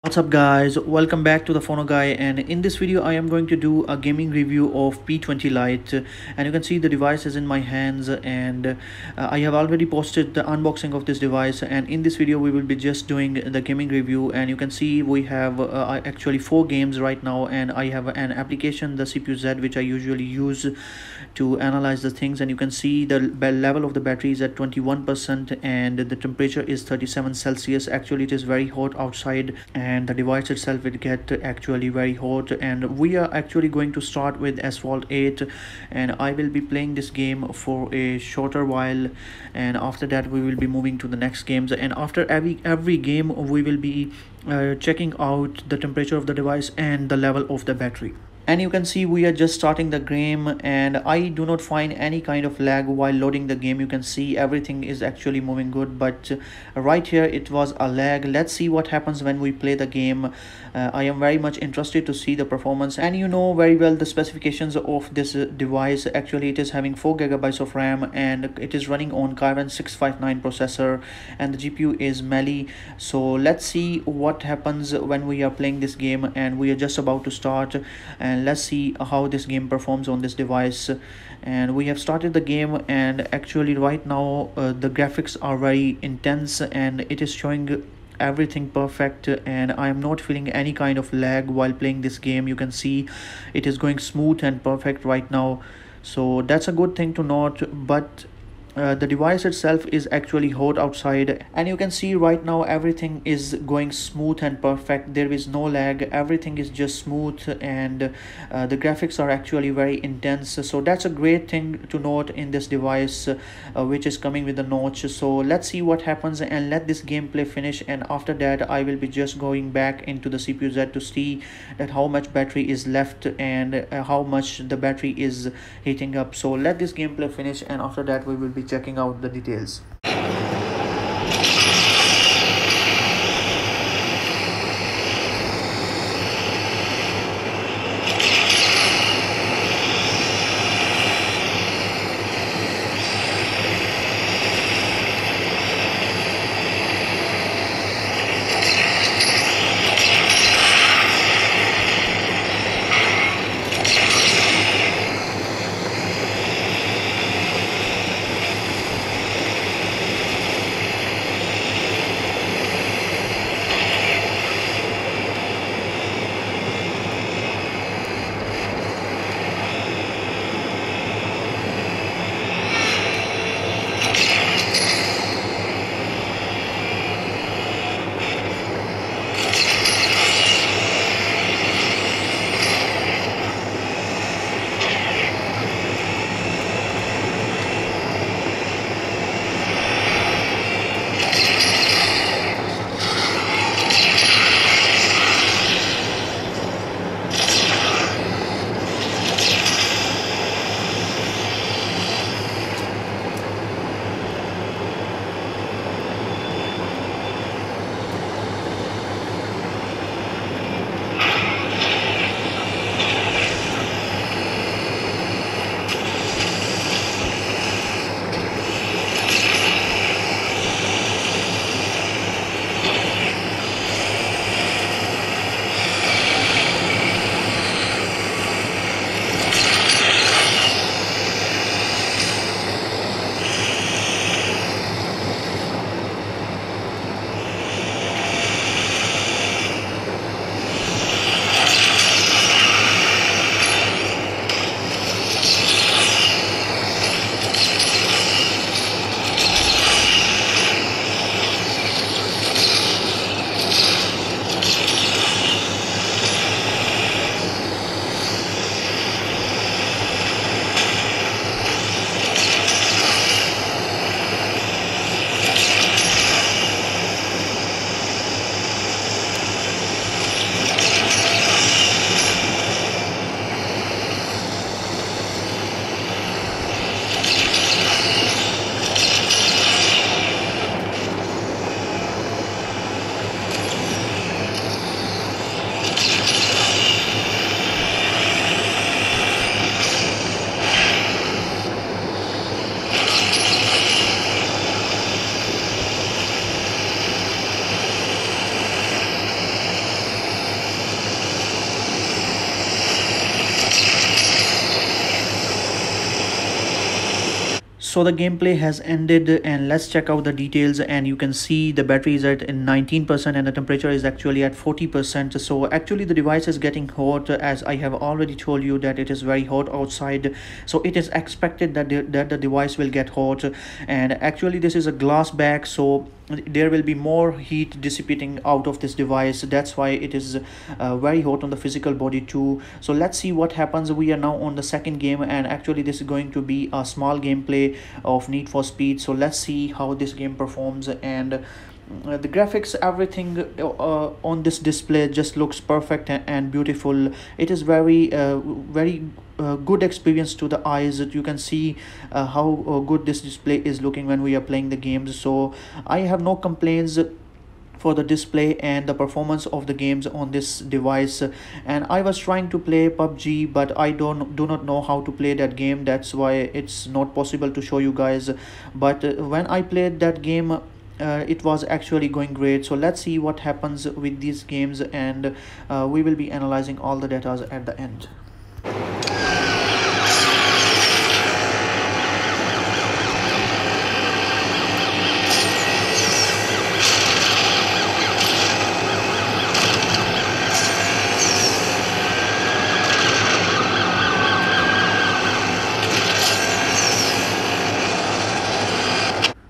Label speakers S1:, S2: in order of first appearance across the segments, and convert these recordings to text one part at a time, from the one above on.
S1: What's up guys, welcome back to the Phono Guy, and in this video I am going to do a gaming review of P20 Lite. And you can see the device is in my hands, and I have already posted the unboxing of this device, and in this video we will be just doing the gaming review. And you can see we have actually 4 games right now, and I have an application, the CPU Z, which I usually use to analyze the things. And you can see the level of the battery is at 21% and the temperature is 37 Celsius. Actually it is very hot outside, and the device itself will get actually very hot. And we are actually going to start with Asphalt 8, and I will be playing this game for a shorter while, and after that we will be moving to the next games. And after every game we will be checking out the temperature of the device and the level of the battery. And you can see we are just starting the game, and I do not find any kind of lag while loading the game. You can see everything is actually moving good, but right here it was a lag. Let's see what happens when we play the game. I am very much interested to see the performance, and you know very well the specifications of this device. Actually it is having 4 GB of RAM, and it is running on Kirin 659 processor, and the GPU is Mali. So let's see what happens when we are playing this game, and we are just about to start. And let's see how this game performs on this device. And we have started the game, and actually right now the graphics are very intense and it is showing everything perfect, and I am not feeling any kind of lag while playing this game. You can see it is going smooth and perfect right now, so that's a good thing to note. But the device itself is actually hot outside, and you can see right now everything is going smooth and perfect. There is no lag, everything is just smooth, and the graphics are actually very intense. So that's a great thing to note in this device, which is coming with the notch. So let's see what happens and let this gameplay finish, and after that I will be just going back into the CPU Z to see that how much battery is left and how much the battery is heating up. So let this gameplay finish, and after that we will be checking out the details. So the gameplay has ended and let's check out the details, and you can see the battery is at 19% and the temperature is actually at 40%. So actually the device is getting hot, as I have already told you that it is very hot outside, so it is expected that the device will get hot. And actually this is a glass back, so there will be more heat dissipating out of this device. That's why it is very hot on the physical body too. So let's see what happens. We are now on the second game, and actually this is going to be a small gameplay of Need for Speed. So let's see how this game performs. And the graphics, everything on this display just looks perfect and beautiful. It is very good experience to the eyes. You can see how good this display is looking when we are playing the games. So I have no complaints for the display and the performance of the games on this device. And I was trying to play PUBG, but I do not know how to play that game. That's why it's not possible to show you guys. But when I played that game, it was actually going great. So let's see what happens with these games, and we will be analyzing all the data at the end.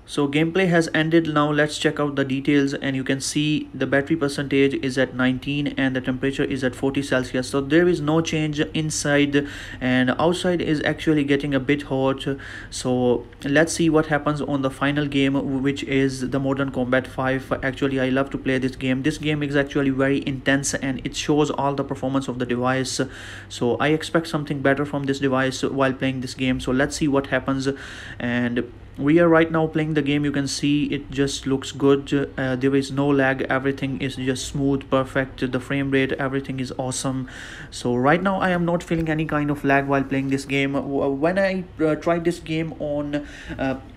S1: So gameplay has ended. Now let's check out the details, and you can see the battery percentage is at 19 and the temperature is at 40 Celsius. So there is no change inside, and outside is actually getting a bit hot. So let's see what happens on the final game, which is the Modern Combat 5. Actually I love to play this game. This game is actually very intense and it shows all the performance of the device. So I expect something better from this device while playing this game. So let's see what happens. And we are right now playing the game. You can see it just looks good. There is no lag, everything is just smooth, perfect. The frame rate, everything is awesome. So right now I am not feeling any kind of lag while playing this game. When I tried this game on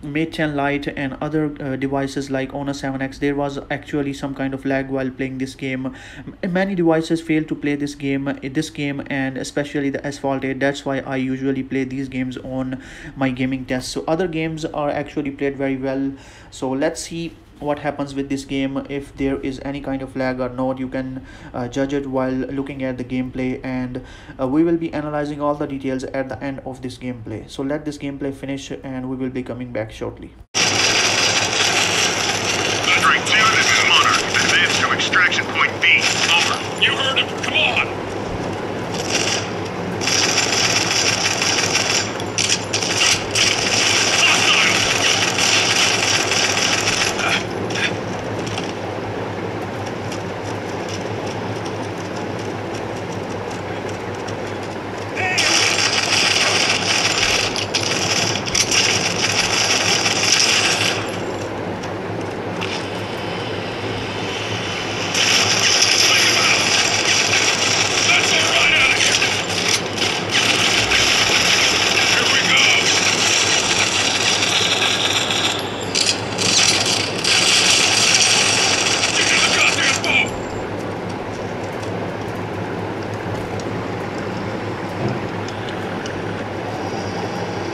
S1: Mate 10 Lite and other devices like Honor 7X, there was actually some kind of lag while playing this game. Many devices fail to play this game and especially the Asphalt 8. That's why I usually play these games on my gaming tests. So other games are actually played very well. So let's see what happens with this game, if there is any kind of lag or not. You can judge it while looking at the gameplay, and we will be analyzing all the details at the end of this gameplay. So let this gameplay finish and we will be coming back shortly.
S2: Strike 2, this is Monarch. Advance to extraction point B. Over. You heard him. Come on.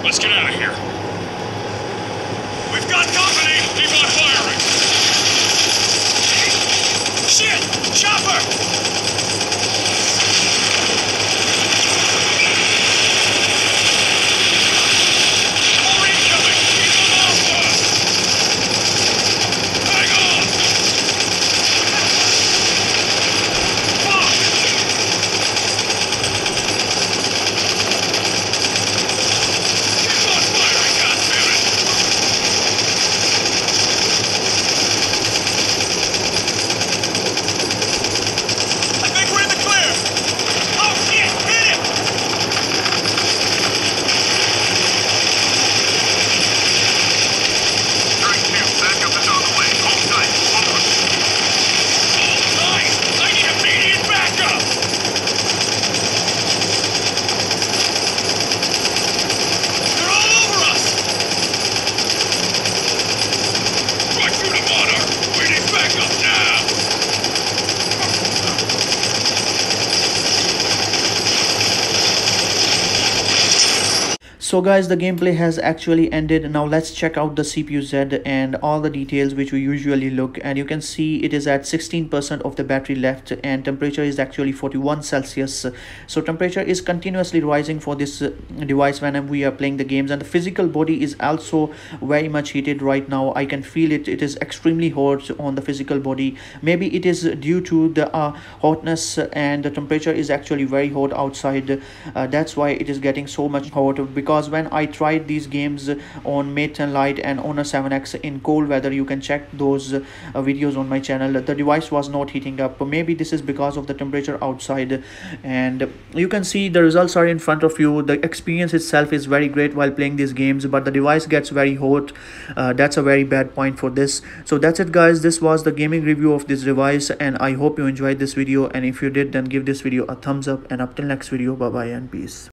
S2: Let's get out of here. We've got company! Keep on firing! Shit! Chopper! More incoming! Keep them off us! Hang on! Fuck! Keep on firing, goddammit!
S1: So guys, the gameplay has actually ended. Now let's check out the CPU Z and all the details which we usually look, and you can see it is at 16% of the battery left, and temperature is actually 41 Celsius. So temperature is continuously rising for this device whenever we are playing the games, and the physical body is also very much heated right now. I can feel it. It is extremely hot on the physical body. Maybe it is due to the hotness, and the temperature is actually very hot outside. That's why it is getting so much hot, because when I tried these games on Mate 10 Lite and Honor 7X in cold weather, you can check those videos on my channel, the device was not heating up. Maybe this is because of the temperature outside, and you can see the results are in front of you. The experience itself is very great while playing these games, but the device gets very hot. That's a very bad point for this. So that's it guys, this was the gaming review of this device, and I hope you enjoyed this video, and if you did, then give this video a thumbs up, and up till next video, bye bye and peace.